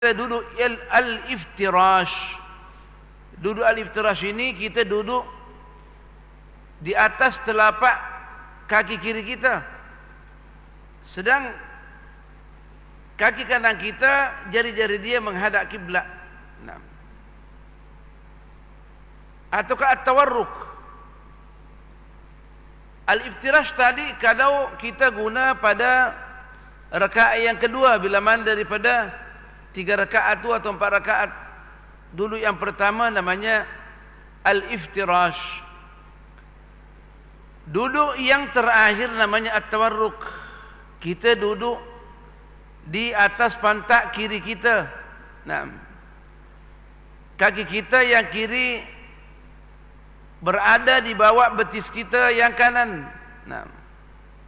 kita duduk al-iftirash. Duduk al-iftirash ini kita duduk di atas telapak kaki kiri kita, sedang kaki kanan kita, jari-jari dia menghadap kiblat. Nah. Ataukah at-tawarruk? Al-iftirash tadi kalau kita guna pada rakaat yang kedua, bila mana daripada 3 rakaat atau 4 rakaat. Dulu yang pertama namanya al-iftirash. Duduk yang terakhir namanya at-tawarruk. Kita duduk di atas pantat kiri kita. Nah, kaki kita yang kiri berada di bawah betis kita yang kanan. Nah,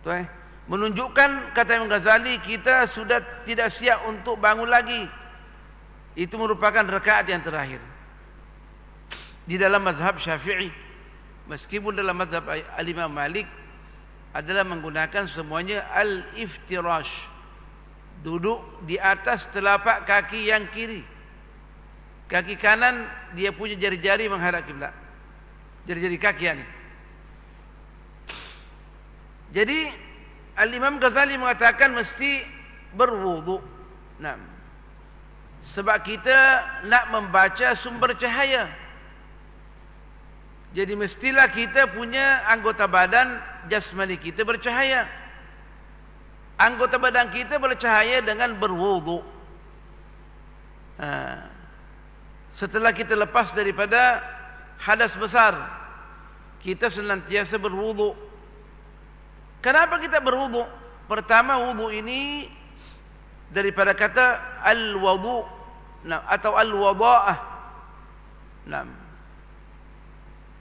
tuan, menunjukkan, kata Imam Ghazali, kita sudah tidak siap untuk bangun lagi. Itu merupakan rakaat yang terakhir di dalam mazhab Syafi'i. Meskipun dalam mazhab Al-Imam Malik adalah menggunakan semuanya al-iftirash, duduk di atas telapak kaki yang kiri. Kaki kanan dia punya jari-jari menghadap kiblat, jari-jari kaki ini. Jadi Al-Imam Ghazali mengatakan mesti berwudu. Nah, sebab kita nak membaca sumber cahaya, jadi mestilah kita punya anggota badan jasmani kita bercahaya. Anggota badan kita bercahaya dengan berwudu. Setelah kita lepas daripada hadas besar, kita senantiasa berwudu. Kenapa kita berwudu? Pertama, wudu ini daripada kata al-wudu, atau al-wada'ah. Nah,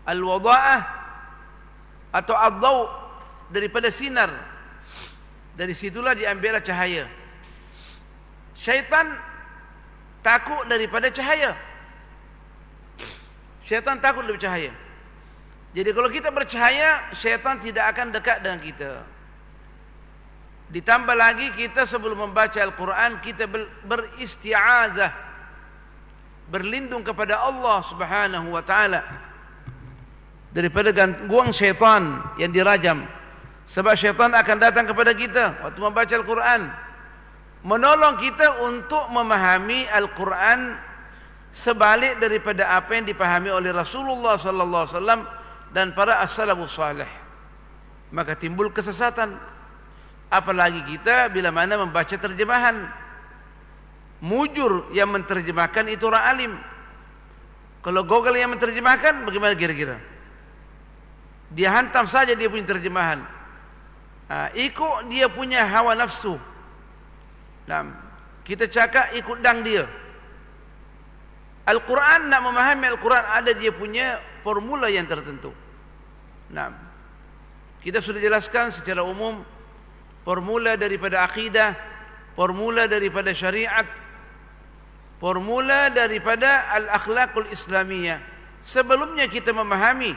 al-wada'ah atau ad-daw, daripada sinar. Dari situlah diambillah cahaya. Syaitan takut daripada cahaya. Syaitan takut daripada cahaya. Jadi kalau kita bercahaya, syaitan tidak akan dekat dengan kita. Ditambah lagi, kita sebelum membaca Al-Quran, kita beristi'azah, berlindung kepada Allah Subhanahu wa ta'ala daripada gangguan syaitan yang dirajam. Sebab syaitan akan datang kepada kita waktu membaca Al-Quran, menolong kita untuk memahami Al-Quran sebalik daripada apa yang dipahami oleh Rasulullah sallallahu alaihi wasallam dan para as-salafus salih. Maka timbul kesesatan. Apalagi kita bila mana membaca terjemahan. Mujur yang menterjemahkan itu orang alim. Kalau Google yang menterjemahkan, bagaimana kira-kira? Dia hantam saja dia punya terjemahan. Ikut dia punya hawa nafsu. Nah, kita cakap ikut dang dia. Al-Quran, nak memahami Al-Quran ada dia punya formula yang tertentu. Nah, kita sudah jelaskan secara umum formula daripada akidah, formula daripada syariat, formula daripada al-akhlaqul islamiyah. Sebelumnya kita memahami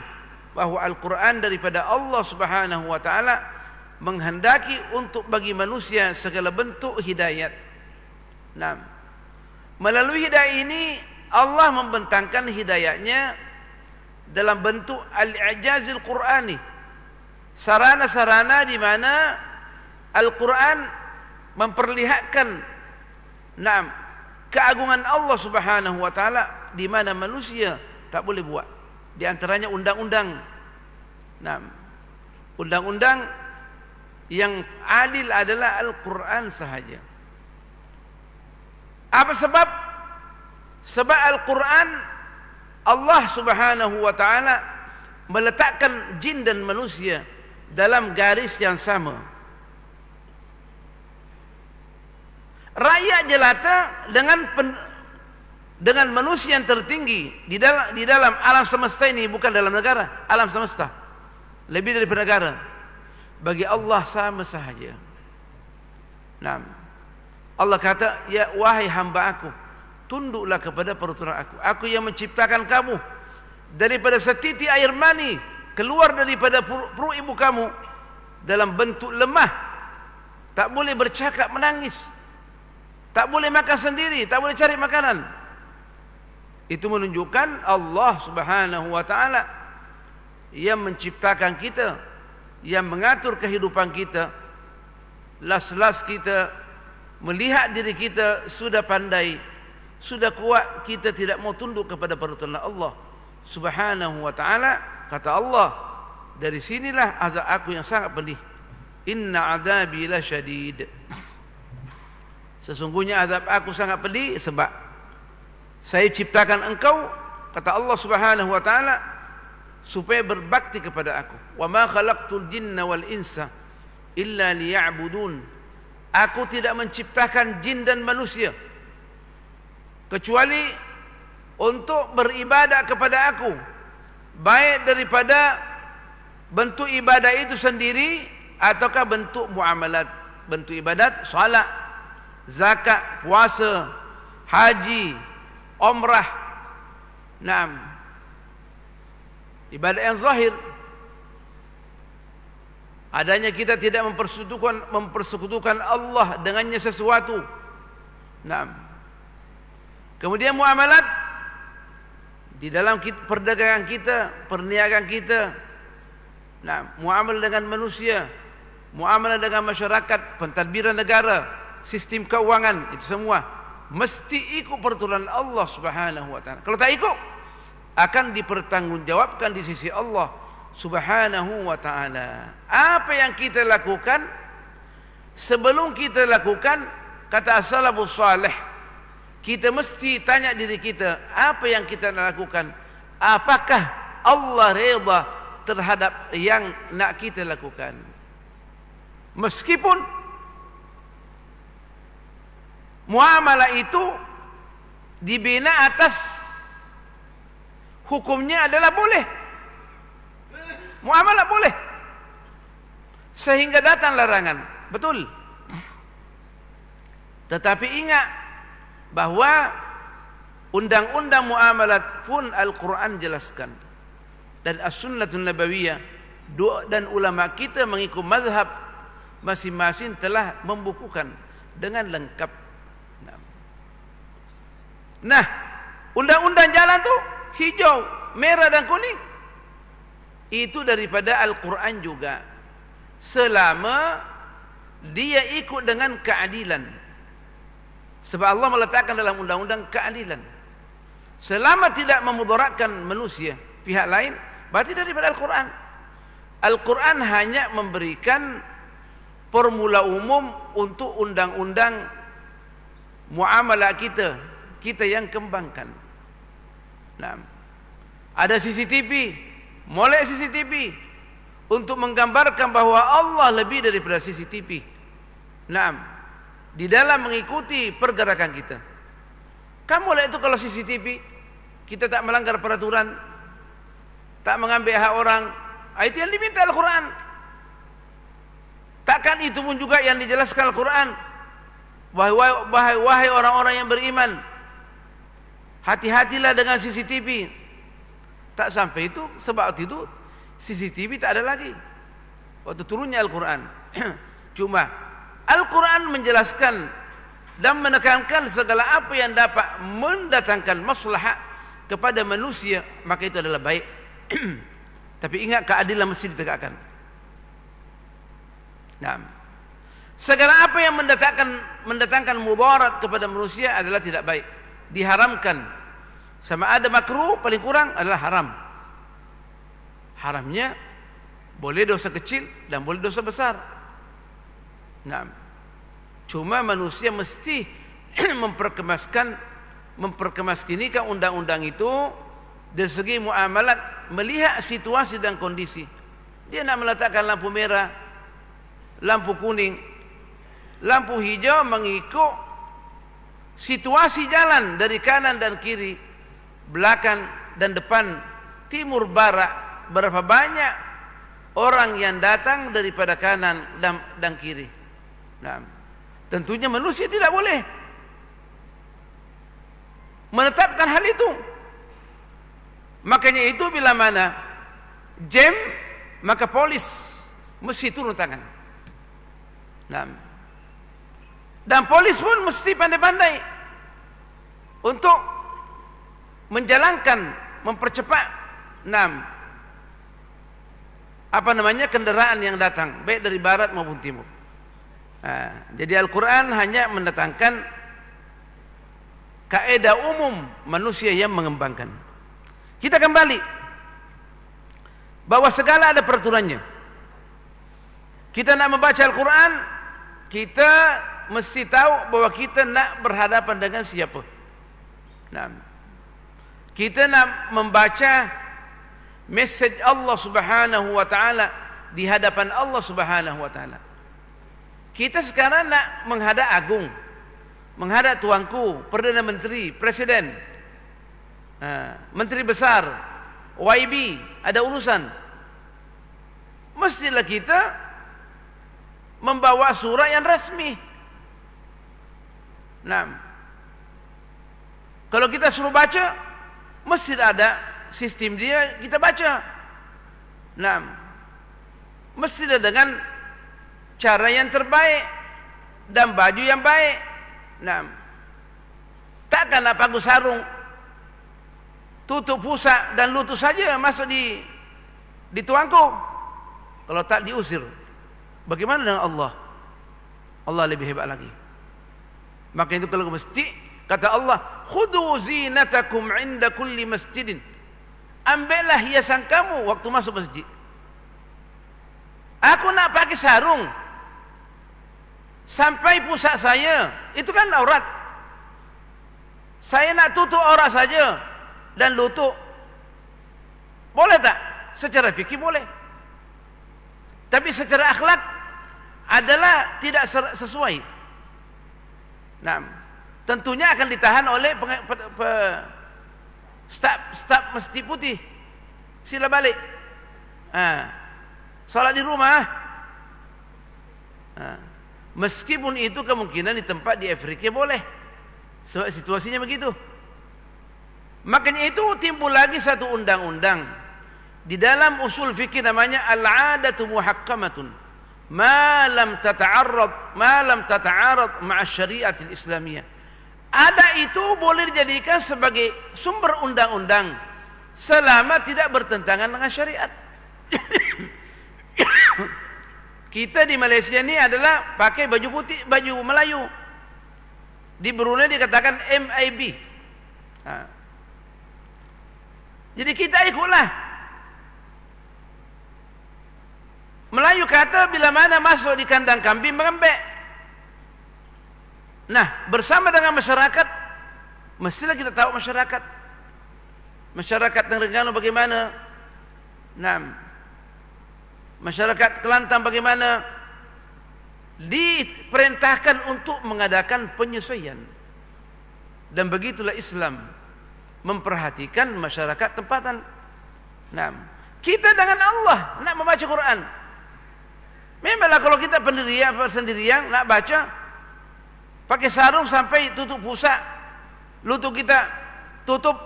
bahawa Al-Quran daripada Allah Subhanahu wa ta'ala menghendaki untuk bagi manusia segala bentuk hidayat. Nah, melalui hidayah ini Allah membentangkan hidayahnya dalam bentuk al-i'jazil Qur'ani, sarana-sarana di mana Al-Quran memperlihatkan keagungan Allah Subhanahu wa ta'ala di mana manusia tak boleh buat. Di antaranya undang-undang. Undang-undang yang adil adalah Al-Quran sahaja. Apa sebab? Sebab Al-Quran, Allah Subhanahu wa ta'ala meletakkan jin dan manusia dalam garis yang sama. Rakyat jelata dengan manusia yang tertinggi di dalam alam semesta ini, bukan dalam negara, alam semesta, lebih daripada negara, bagi Allah sama sahaja. Nah, Allah kata, ya wahai hamba aku, tunduklah kepada peraturan aku. Aku yang menciptakan kamu daripada setitik air mani keluar daripada perut ibu kamu dalam bentuk lemah, tak boleh bercakap, menangis. tak boleh makan sendiri, tak boleh cari makanan. Itu menunjukkan Allah Subhanahu wa taala yang menciptakan kita, yang mengatur kehidupan kita. Las-las kita melihat diri kita sudah pandai, sudah kuat, kita tidak mau tunduk kepada peraturan Allah Subhanahu wa taala. Kata Allah, dari sinilah azab aku yang sangat pedih. Inna adabi lasyadid. Sesungguhnya azab aku sangat pedih sebab saya ciptakan engkau, kata Allah Subhanahu wa taala, supaya berbakti kepada aku. Wa ma khalaqtul jinna wal insa illa liya'budun. Aku tidak menciptakan jin dan manusia kecuali untuk beribadah kepada aku, baik daripada bentuk ibadah itu sendiri ataukah bentuk muamalat. Bentuk ibadat, salat, zakat, puasa, haji, umrah. Naam. Ibadah yang zahir. Adanya kita tidak mempersekutukan Allah dengannya sesuatu. Naam. Kemudian muamalat di dalam perdagangan kita, perniagaan kita. Nah, muamalah dengan manusia, muamalah dengan masyarakat, pentadbiran negara, sistem keuangan, itu semua mesti ikut peraturan Allah Subhanahu wa taala. Kalau tak ikut, akan dipertanggungjawabkan di sisi Allah Subhanahu wa taala. Apa yang kita lakukan, sebelum kita lakukan, kata as-salafus salih, kita mesti tanya diri kita, apa yang kita lakukan, apakah Allah redha terhadap yang nak kita lakukan. Meskipun muamalah itu dibina atas hukumnya adalah boleh, muamalah boleh, sehingga datang larangan, betul. Tetapi ingat bahwa undang-undang muamalat pun Al-Quran jelaskan, dan As-Sunnatun Nabawiyah dan ulama kita mengikut mazhab masing-masing telah membukukan dengan lengkap. Nah, undang-undang jalan tu hijau, merah dan kuning itu daripada Al-Quran juga, selama dia ikut dengan keadilan. Sebab Allah meletakkan dalam undang-undang keadilan. Selama tidak memudaratkan manusia, pihak lain, berarti daripada Al-Quran. Al-Quran hanya memberikan formula umum untuk undang-undang muamalah kita, kita yang kembangkan. Nah, ada CCTV, molek CCTV untuk menggambarkan bahawa Allah lebih daripada CCTV. Nah, di dalam mengikuti pergerakan kita. Kamu lah itu kalau CCTV, kita tak melanggar peraturan, tak mengambil hak orang, itu yang diminta Al-Quran. Takkan itu pun juga yang dijelaskan Al-Quran. Wahai orang-orang yang beriman, hati-hatilah dengan CCTV. Tak sampai itu, sebab itu CCTV tak ada lagi waktu turunnya Al-Quran. Cuma Al-Quran menjelaskan dan menekankan segala apa yang dapat mendatangkan maslahat kepada manusia, maka itu adalah baik. Tapi ingat, keadilan mesti ditegakkan. Nah, segala apa yang mendatangkan mudarat kepada manusia adalah tidak baik, diharamkan. Sama ada makruh, paling kurang adalah haram. Haramnya boleh dosa kecil dan boleh dosa besar. Nah, cuma manusia mesti memperkemaskinikan undang-undang itu dari segi muamalat, melihat situasi dan kondisi. Dia nak meletakkan lampu merah, lampu kuning, lampu hijau mengikut situasi jalan dari kanan dan kiri, belakang dan depan, timur barat, berapa banyak orang yang datang daripada kanan dan kiri. Nah, tentunya manusia tidak boleh menetapkan hal itu. Makanya itu bila mana jam, maka polis mesti turun tangan. Nah, Dan polis pun mesti pandai-pandai untuk menjalankan, mempercepat kendaraan yang datang, baik dari barat maupun timur. Jadi Al-Quran hanya mendatangkan kaidah umum manusia yang mengembangkan. Kita kembali bahwa segala ada peraturannya. Kita nak membaca Al-Quran, kita mesti tahu bahwa kita nak berhadapan dengan siapa. Kita nak membaca message Allah Subhanahu wa taala di hadapan Allah Subhanahu wa taala. Kita sekarang nak menghadap agung, menghadap tuanku, Perdana Menteri, Presiden, Menteri Besar, YB, ada urusan. Mestilah kita membawa surat yang resmi. Kalau kita suruh baca, mesti ada sistem dia, kita baca. Mestilah dengan cara yang terbaik dan baju yang baik. Takkan nak pakai sarung, tutup pusat dan lutut saja masuk di tuanku. Kalau tak diusir, bagaimana dengan Allah? Allah lebih hebat lagi. Maka itu kalau mesti, kata Allah, khudhu zinatakum inda kulli masjidin. Ambillah hiasan kamu waktu masuk masjid. Aku nak pakai sarung sampai pusat saya, itu kan aurat. Saya nak tutup aurat saja dan lutut, boleh tak? Secara fikih boleh, tapi secara akhlak adalah tidak sesuai. Tentunya akan ditahan oleh staf Masjid Putih. Sila balik, salat di rumah. Meskipun itu kemungkinan di tempat di Afrika boleh, sebab situasinya begitu. Makanya itu timbul lagi satu undang-undang di dalam usul fikih, namanya al-'adatu muhakkamatun ma lam tata'arad ma'a syariatil islamiyah. Ada itu boleh dijadikan sebagai sumber undang-undang selama tidak bertentangan dengan syariat. Kita di Malaysia ini adalah pakai baju putih, baju Melayu. Di Brunei dikatakan MIB. Jadi kita ikutlah. Melayu kata bila mana masuk di kandang kambing mengembek. Bersama dengan masyarakat, mestilah kita tahu masyarakat. Masyarakat Terengganu bagaimana? Masyarakat Kelantan bagaimana? Diperintahkan untuk mengadakan penyesuaian. Dan begitulah Islam memperhatikan masyarakat tempatan. Kita dengan Allah nak membaca Quran. Memanglah kalau kita sendirian nak baca, pakai sarung sampai tutup pusat, lutut kita tutup,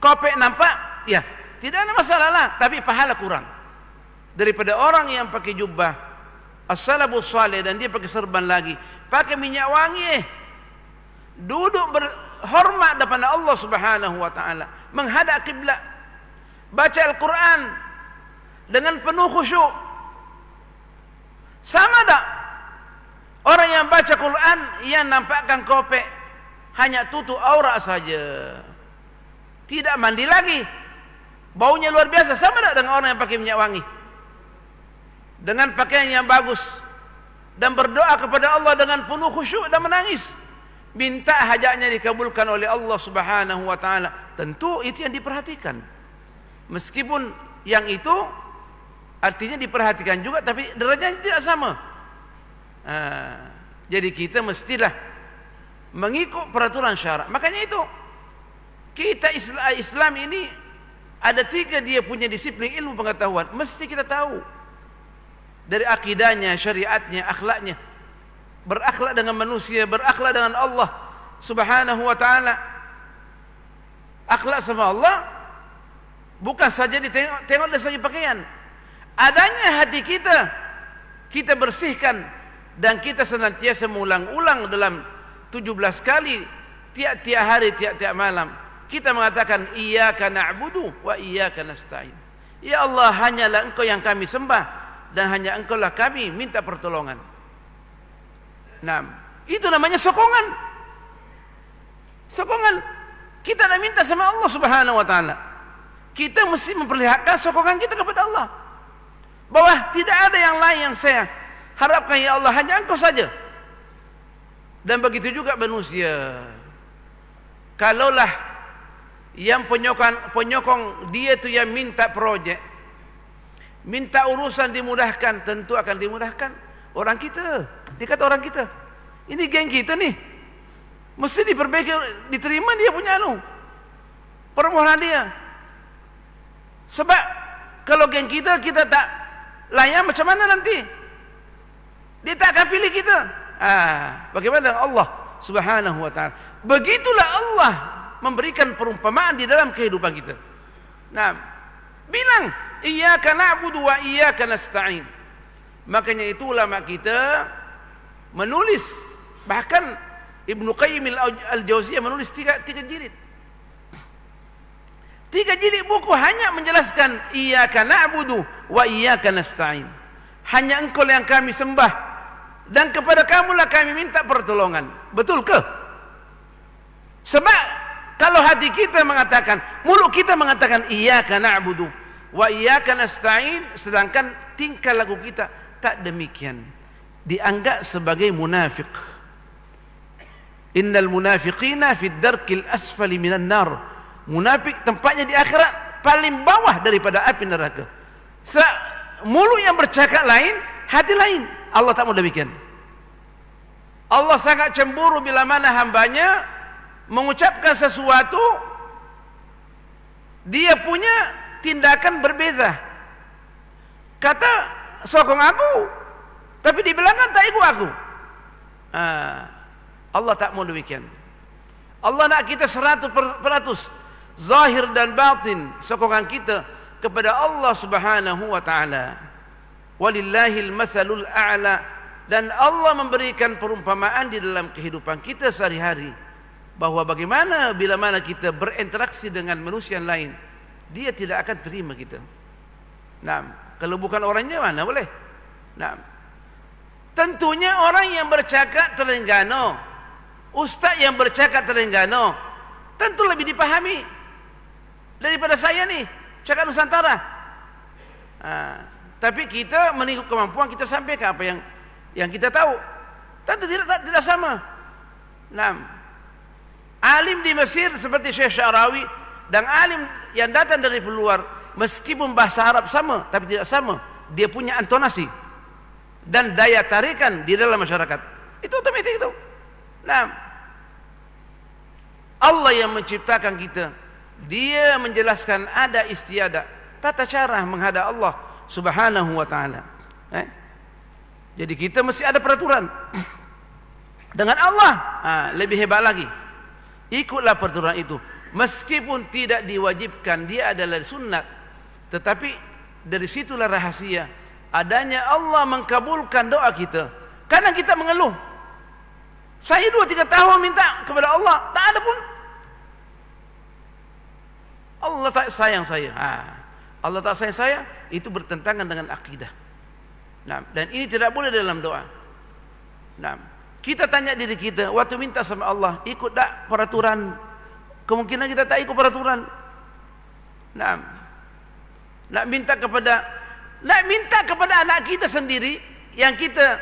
kopek nampak, ya tidak ada masalah lah, tapi pahala kurang daripada orang yang pakai jubah as-salafus salih dan dia pakai serban lagi, pakai minyak wangi, duduk berhormat depan Allah Subhanahu wa taala, menghadap kiblat, baca Al-Quran dengan penuh khusyuk. Sama tak orang yang baca Quran yang nampakkan kopek, hanya tutup aurat saja, tidak mandi lagi, baunya luar biasa? Sama tak dengan orang yang pakai minyak wangi dengan pakaian yang bagus dan berdoa kepada Allah dengan penuh khusyuk dan menangis, minta hajatnya dikabulkan oleh Allah Subhanahu wa taala? Tentu itu yang diperhatikan. Meskipun yang itu artinya diperhatikan juga, tapi derajatnya tidak sama. Jadi kita mestilah mengikut peraturan syarak. Makanya itu kita Islam ini ada 3 dia punya disiplin ilmu pengetahuan. Mesti kita tahu dari akidahnya, syariatnya, akhlaknya, berakhlak dengan manusia, berakhlak dengan Allah Subhanahu wa taala. Akhlak sama Allah bukan saja tengok dari segi pakaian, adanya hati kita, kita bersihkan dan kita senantiasa mengulang-ulang dalam 17 kali tiap-tiap hari, tiap-tiap malam, kita mengatakan iyyaka na'budu wa iyyaka nasta'in. Ya Allah, hanyalah Engkau yang kami sembah dan hanya Engkau lah kami minta pertolongan. Nah, itu namanya sokongan. Sokongan. Kita nak minta sama Allah Subhanahu wa taala. Kita mesti memperlihatkan sokongan kita kepada Allah. Bahwa tidak ada yang lain yang saya harapkan, ya Allah, hanya Engkau saja. Dan begitu juga manusia. Kalaulah yang penyokong dia tu yang minta projek, minta urusan dimudahkan, tentu akan dimudahkan. Orang kita, dikata orang kita, ini geng kita nih, mesti diperbaiki, diterima dia punya permohonan dia. Sebab kalau geng kita tak layan, macam mana nanti? Dia tak akan pilih kita. Bagaimana Allah Subhanahu wa ta'ala? Begitulah Allah memberikan perumpamaan di dalam kehidupan kita. Nah, bilang iyyaka na'budu wa iyyaka nasta'in. Makanya itu ulama kita menulis, bahkan Ibnu Qayyim al-Jauziyah menulis tiga jilid. 3 jilid buku hanya menjelaskan iyyaka na'budu wa iyyaka nasta'in. Hanya Engkau yang kami sembah dan kepada Kamulah kami minta pertolongan. Betul ke? Sebab kalau hati kita mengatakan, mulut kita mengatakan iyyaka na'budu wa iyyaka nasta'in, sedangkan tingkah laku kita tak demikian, dianggap sebagai munafik. Innal munafiqina fid darkil asfali minan nar. Munafik tempatnya di akhirat paling bawah daripada api neraka. Mulut yang bercakap lain, hati lain. Allah tak mau demikian. Allah sangat cemburu bila mana hambanya mengucapkan sesuatu, dia punya tindakan berbeza. Kata sokong aku, tapi di belakang tak ikut aku. Allah tak mau demikian. Allah nak kita 100% zahir dan batin sokongan kita kepada Allah Subhanahu wa ta'ala. Walillahil mathalul a'la. Dan Allah memberikan perumpamaan di dalam kehidupan kita sehari-hari, bahwa bagaimana bila mana kita berinteraksi dengan manusia lain, dia tidak akan terima kita. Nah, kalau bukan orangnya mana boleh. Nah, tentunya orang yang bercakap Terengganu, ustaz yang bercakap Terengganu, tentu lebih dipahami daripada saya nih cakap Nusantara. Tapi kita mengikut kemampuan kita sampaikan apa yang kita tahu. Tentu tidak sama. Nah, alim di Mesir seperti Syekh Syarawi dan alim yang datang dari luar, meskipun bahasa Arab sama, tapi tidak sama. Dia punya intonasi dan daya tarikan di dalam masyarakat. Itu otomatis itu. Nah, Allah yang menciptakan kita, Dia menjelaskan ada istiadat, tata cara menghadap Allah Subhanahu wa ta'ala. Jadi kita mesti ada peraturan. Dengan Allah lebih hebat lagi. Ikutlah peraturan itu. Meskipun tidak diwajibkan, dia adalah sunat, tetapi dari situlah rahasia adanya Allah mengkabulkan doa kita. Kadang kita mengeluh, saya 2-3 tahun minta kepada Allah, tak ada pun. Allah tak sayang saya. Allah tak sayang saya, itu bertentangan dengan akidah. Nah, dan ini tidak boleh dalam doa. Nah, kita tanya diri kita, waktu minta sama Allah, ikut tak peraturan? Kemungkinan kita tak ikut peraturan. Nah, nak minta kepada anak kita sendiri yang kita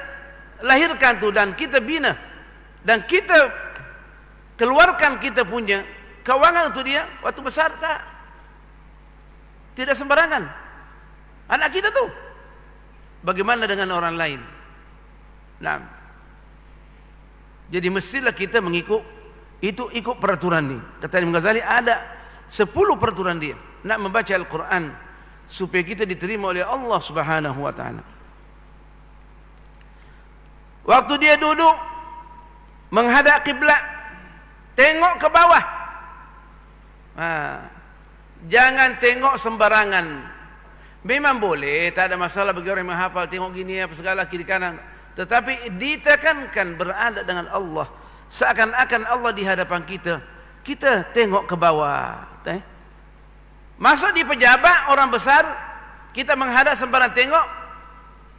lahirkan tu dan kita bina dan kita keluarkan kita punya keuangan untuk dia, waktu besar tidak sembarangan. Anak kita tu. Bagaimana dengan orang lain? Nah, jadi mestilah kita mengikut itu, ikut peraturan ni. Kata Imam Ghazali ada 10 peraturan dia nak membaca Al-Quran supaya kita diterima oleh Allah Subhanahu wa ta'ala. Waktu dia duduk menghadap kiblat, tengok ke bawah. Jangan tengok sembarangan. Memang boleh, tak ada masalah bagi orang yang menghafal, tengok gini apa segala kiri kanan. tetapi ditekankan berada dengan Allah, seakan-akan Allah di hadapan kita. Kita tengok ke bawah, masuk di pejabat orang besar, kita menghadap sembarang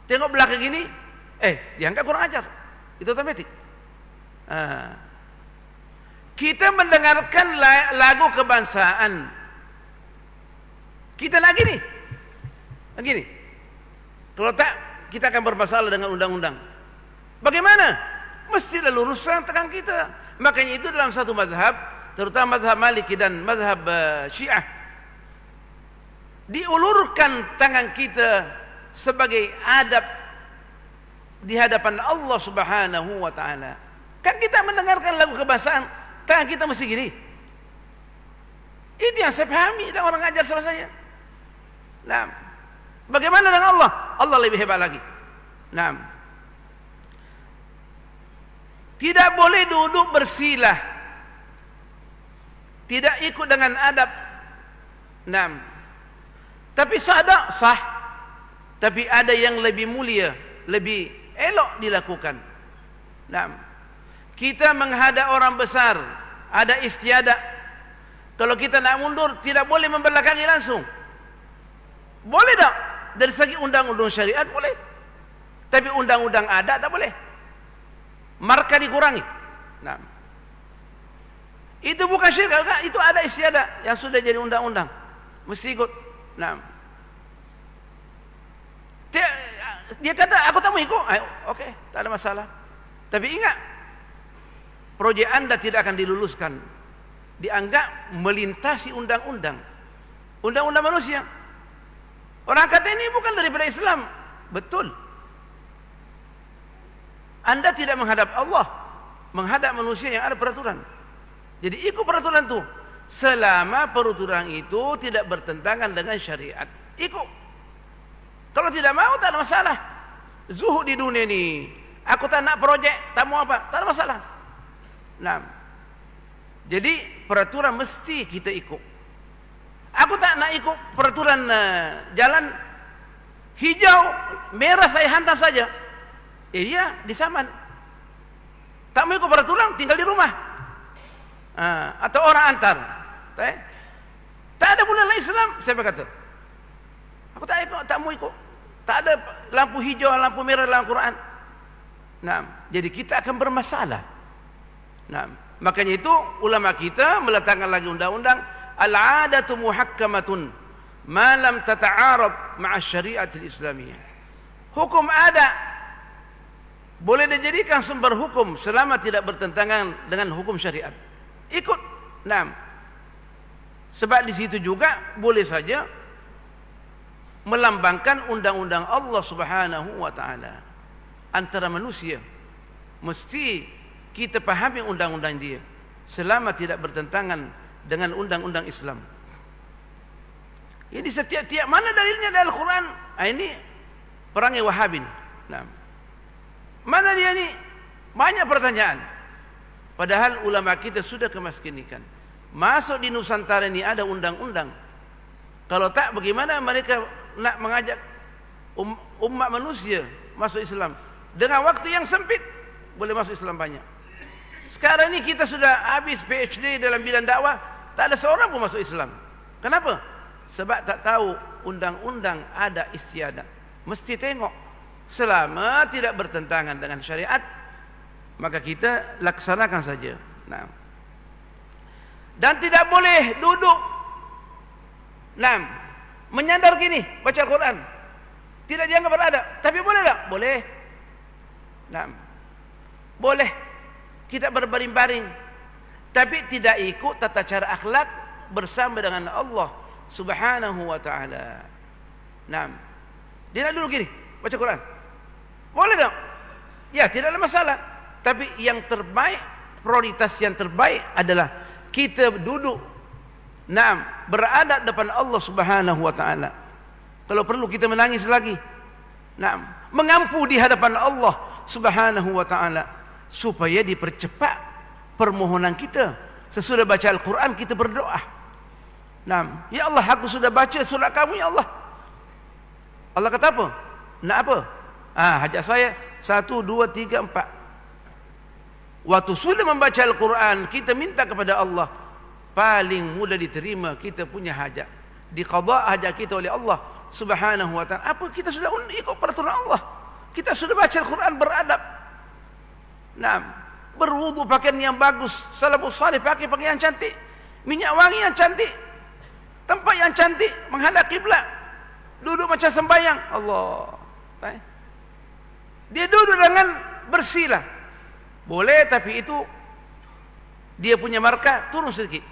tengok belakang gini, dianggap kurang ajar, itu otomatik. Kita mendengarkan lagu kebangsaan, kita nak gini. Kalau tak, kita akan bermasalah dengan undang-undang. Bagaimana? Mesti luruskan tangan kita. Makanya itu dalam satu mazhab, terutama mazhab Maliki dan mazhab Syiah, diulurkan tangan kita sebagai adab di hadapan Allah Subhanahu wa taala. Kan kita mendengarkan lagu kebangsaan, tangan kita mesti gini. Itu yang saya pahami dan orang ajar sama saya. Nah, bagaimana dengan Allah? Allah lebih hebat lagi. Nah, tidak boleh duduk bersilah, tidak ikut dengan adab. Nah, tapi sah, tapi ada yang lebih mulia, lebih elok dilakukan. Nah, kita menghadap orang besar, ada istiadat. Kalau kita nak mundur, tidak boleh membelakangi langsung. Boleh tak? Dari segi undang-undang syariat boleh, tapi undang-undang adat tak boleh. Markah dikurangi. Nah, itu bukan syirik, itu ada istiadat yang sudah jadi undang-undang, mesti ikut. Nah, dia kata aku tak mau ikut, oke, tak ada masalah. Tapi ingat, projek anda tidak akan diluluskan, dianggap melintasi undang-undang manusia. Orang kata ini bukan daripada Islam, betul. Anda tidak menghadap Allah, menghadap manusia yang ada peraturan. Jadi ikut peraturan itu, selama peraturan itu tidak bertentangan dengan syariat, ikut. Kalau tidak mau, tak ada masalah. Zuhud di dunia ini, aku tak nak projek, tak mau apa, tak ada masalah. Nah, jadi peraturan mesti kita ikut. Aku tak nak ikut peraturan jalan hijau, merah saya hantam saja. Iya, disaman. Tak mau ikut peraturan, tinggal di rumah. Atau orang antar. Tak ada bulan Islam, saya berkata. Aku tak ikut, tak mau ikut. Tak ada lampu hijau, lampu merah dalam Quran. Nah, jadi kita akan bermasalah. Nah, makanya itu ulama kita meletakkan lagi undang-undang al-'adatu muhakkamatun ma lam tata'arad ma'a syariatil islamiyah. Hukum adat boleh dijadikan sumber hukum selama tidak bertentangan dengan hukum syariat. Ikut. Nah, sebab di situ juga boleh saja melambangkan undang-undang Allah Subhanahu wa taala. Antara manusia mesti kita pahami undang-undang dia selama tidak bertentangan dengan undang-undang Islam. Ini setiap mana dalilnya dalam Al-Quran? Ini perangai Wahabi. Nah, mana dia ni? Banyak pertanyaan. Padahal ulama kita sudah kemaskinikan. Masuk di Nusantara ini ada undang-undang. Kalau tak, bagaimana mereka nak mengajak umat manusia masuk Islam? Dengan waktu yang sempit, boleh masuk Islam banyak. Sekarang ini kita sudah habis PhD dalam bidang dakwah, tak ada seorang pun masuk Islam. Kenapa? Sebab tak tahu undang-undang ada istiadat. Mesti tengok. Selama tidak bertentangan dengan syariat, maka kita laksanakan saja. Nah, dan tidak boleh duduk, menyandar gini baca Al-Quran. Tidak dianggap beradab. Tapi boleh tak? Boleh. Nah, boleh kita berbaring-baring, tapi tidak ikut tata cara akhlak bersama dengan Allah Subhanahu wa taala. Nah, dia nak duduk gini baca Quran. Boleh tak? Ya, tidak ada masalah. Tapi yang terbaik, prioritas yang terbaik adalah kita duduk, beradab depan Allah Subhanahu wa taala. Kalau perlu kita menangis lagi. Mengampu di hadapan Allah Subhanahu wa taala supaya dipercepat permohonan kita. Sesudah baca Al-Quran kita berdoa. Ya Allah, aku sudah baca surat kamu ya Allah. Allah kata apa? Nak apa? Hajat saya 1, 2, 3, 4. Waktu sudah membaca Al-Quran, kita minta kepada Allah, paling mudah diterima kita punya hajat, diqadha hajat kita oleh Allah Subhanahu wa ta'ala. Apa? Kita sudah ikut peraturan Allah, kita sudah baca Al-Quran, beradab, berwudu pakaian yang bagus, salafus salih pakai pakaian yang cantik, minyak wangi yang cantik, tempat yang cantik, menghadap kiblat, duduk macam sembahyang. Allah, dia duduk dengan bersila boleh, tapi itu dia punya markah turun sedikit.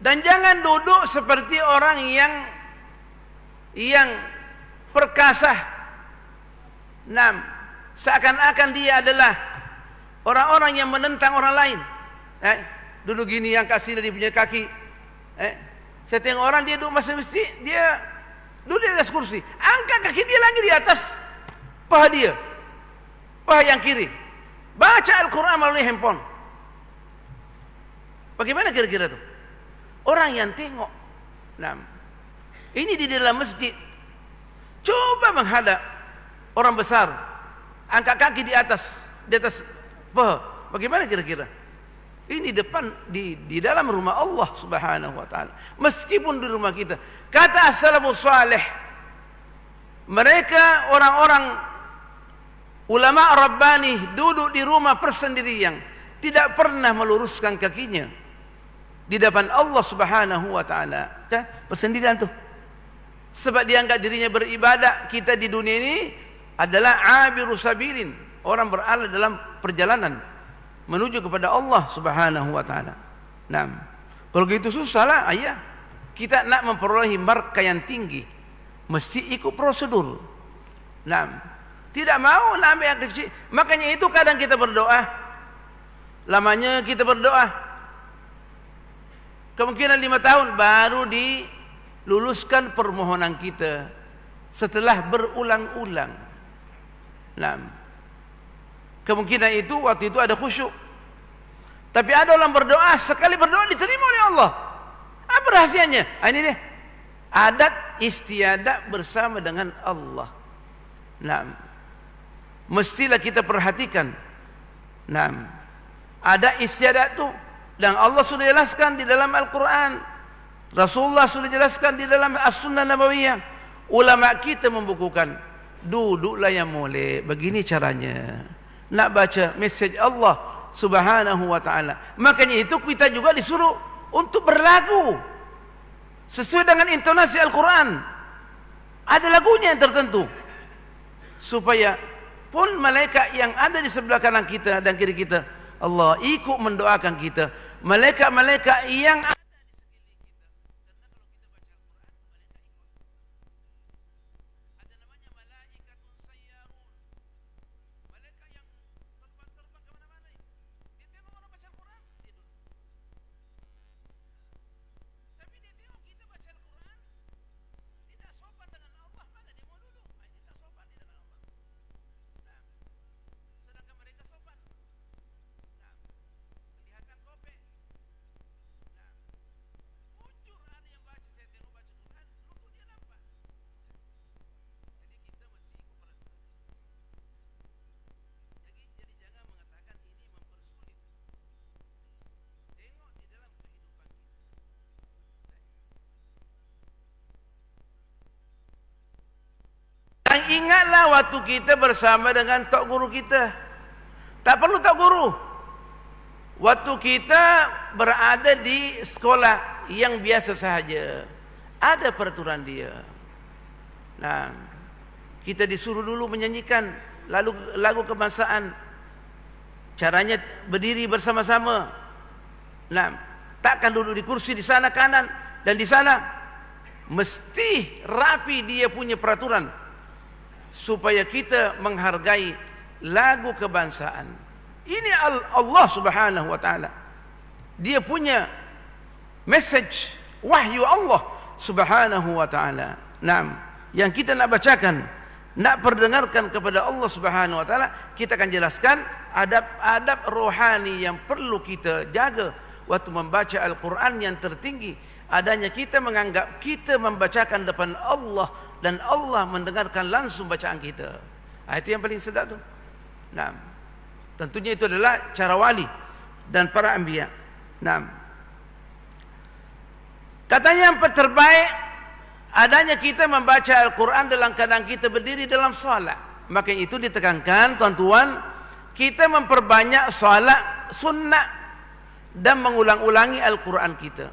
Dan jangan duduk seperti orang yang perkasa, seakan-akan dia adalah orang-orang yang menentang orang lain. Duduk gini, yang kasih dia punya kaki. Saya tengok orang dia duduk masuk masjid, dia duduk di atas kursi, angkat kaki dia lagi di atas paha dia, paha yang kiri, baca Al-Quran melalui handphone. Bagaimana kira-kira tuh orang yang tengok? Ini di dalam masjid, coba menghadap orang besar, angkat kaki di atas paha. Bagaimana kira-kira? Ini depan di dalam rumah Allah Subhanahu wa ta'ala. Meskipun di rumah kita, kata as-salafus salih, mereka orang-orang ulama rabbani duduk di rumah persendirian, tidak pernah meluruskan kakinya di depan Allah Subhanahu wa ta'ala. Persendirian tuh, sebab dia anggap dirinya beribadah. Kita di dunia ini adalah abiru sabilin, orang berada dalam perjalanan menuju kepada Allah Subhanahu wa ta'ala. Kalau gitu susahlah ayah. Kita nak memperolehi markah yang tinggi, mesti ikut prosedur. Tidak mau nak ambil yang kecil. Makanya itu kadang kita berdoa, lamanya kita berdoa, kemungkinan 5 tahun baru diluluskan permohonan kita setelah berulang-ulang. Kemungkinan itu waktu itu ada khusyuk. Tapi ada orang berdoa, sekali berdoa diterima oleh Allah. Apa rahasianya? Ini deh, adat istiadat bersama dengan Allah. Mestilah kita perhatikan. Ada istiadat tu, dan Allah sudah jelaskan di dalam Al-Quran, Rasulullah sudah jelaskan di dalam As-Sunnah Nabawiyah. Ulama kita membukukan, duduklah yang molek, begini caranya nak baca mesej Allah Subhanahu wa ta'ala. Makanya itu kita juga disuruh untuk berlagu sesuai dengan intonasi Al-Quran. Ada lagunya yang tertentu, supaya pun malaikat yang ada di sebelah kanan kita dan kiri kita, Allah ikut mendoakan kita. Malaikat-malaikat yang ingatlah waktu kita bersama dengan tok guru kita. Tak perlu tok guru. Waktu kita berada di sekolah yang biasa sahaja, ada peraturan dia. Kita disuruh dulu menyanyikan lagu kebangsaan. Caranya berdiri bersama-sama. Takkan duduk di kursi di sana kanan dan di sana. Mesti rapi dia punya peraturan, supaya kita menghargai lagu kebangsaan. Ini Allah Subhanahu wa ta'ala, dia punya message, wahyu Allah Subhanahu wa ta'ala. Yang kita nak bacakan, nak perdengarkan kepada Allah Subhanahu wa ta'ala, kita akan jelaskan adab-adab rohani yang perlu kita jaga waktu membaca Al-Quran yang tertinggi. Adanya kita menganggap kita membacakan depan Allah dan Allah mendengarkan langsung bacaan kita. Itu yang paling sedap tu. Nah, tentunya itu adalah cara wali dan para anbiya. Nah, katanya yang terbaik adanya kita membaca Al-Quran dalam keadaan kita berdiri dalam salat. Makanya itu ditekankan, tuan-tuan, kita memperbanyak salat sunnah dan mengulang-ulangi Al-Quran kita.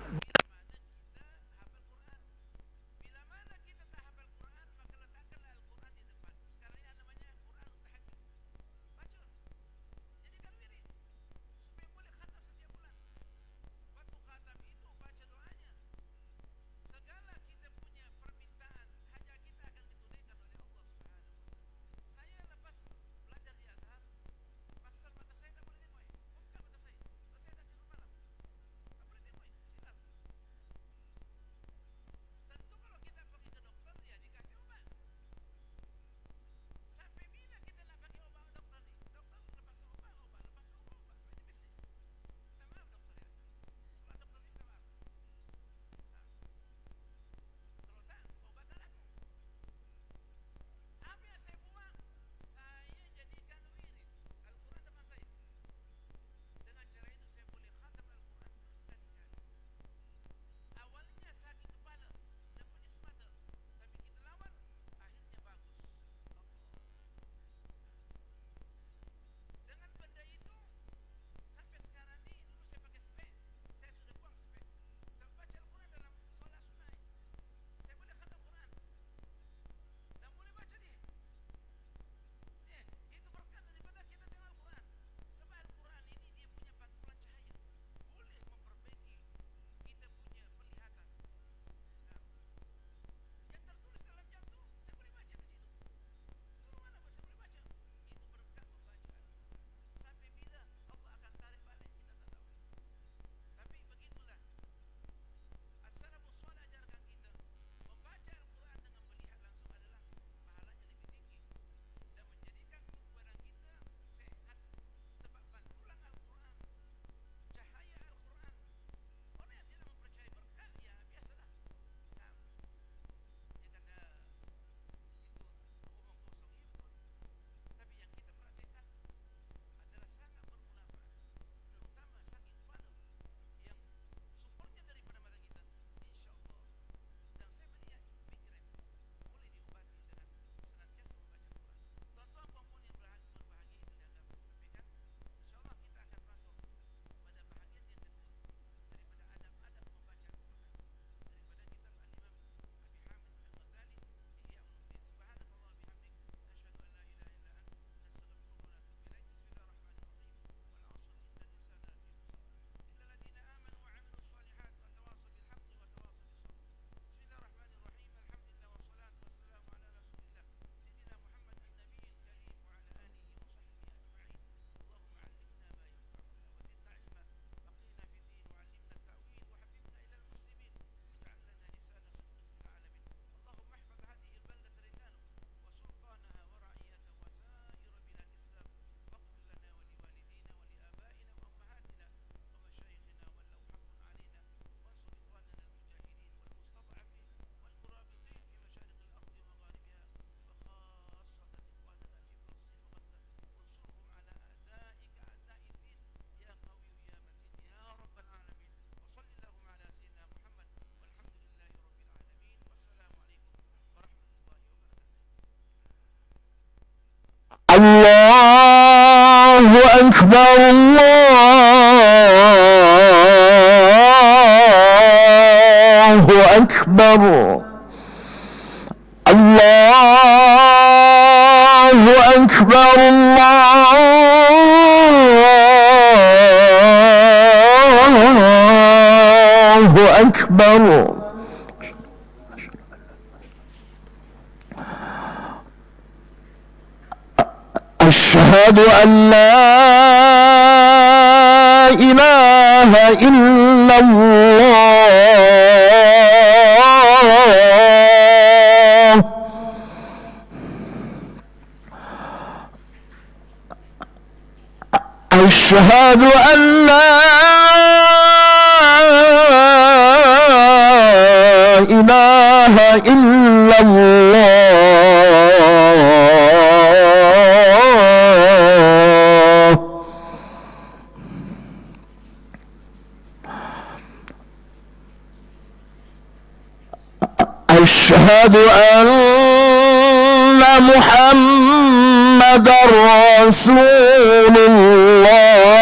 Allahu Akbar, Allahu Akbar, Allahu Akbar, Allahu Akbar. أشهد أن لا إله إلا الله أشهد أن لا إله إلا إلا الله أشهد أن محمد رسول الله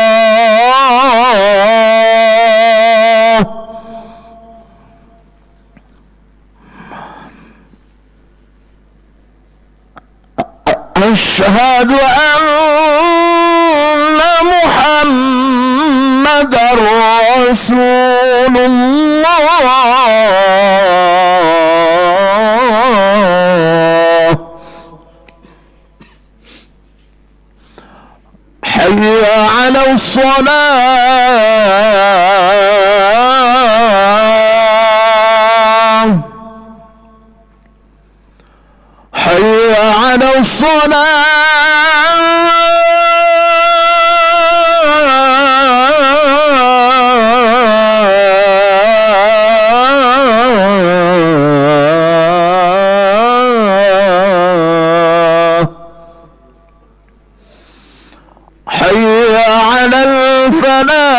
أشهد أن محمد رسول الله حي على الصلاة حي على الصلاة حي على الفلاح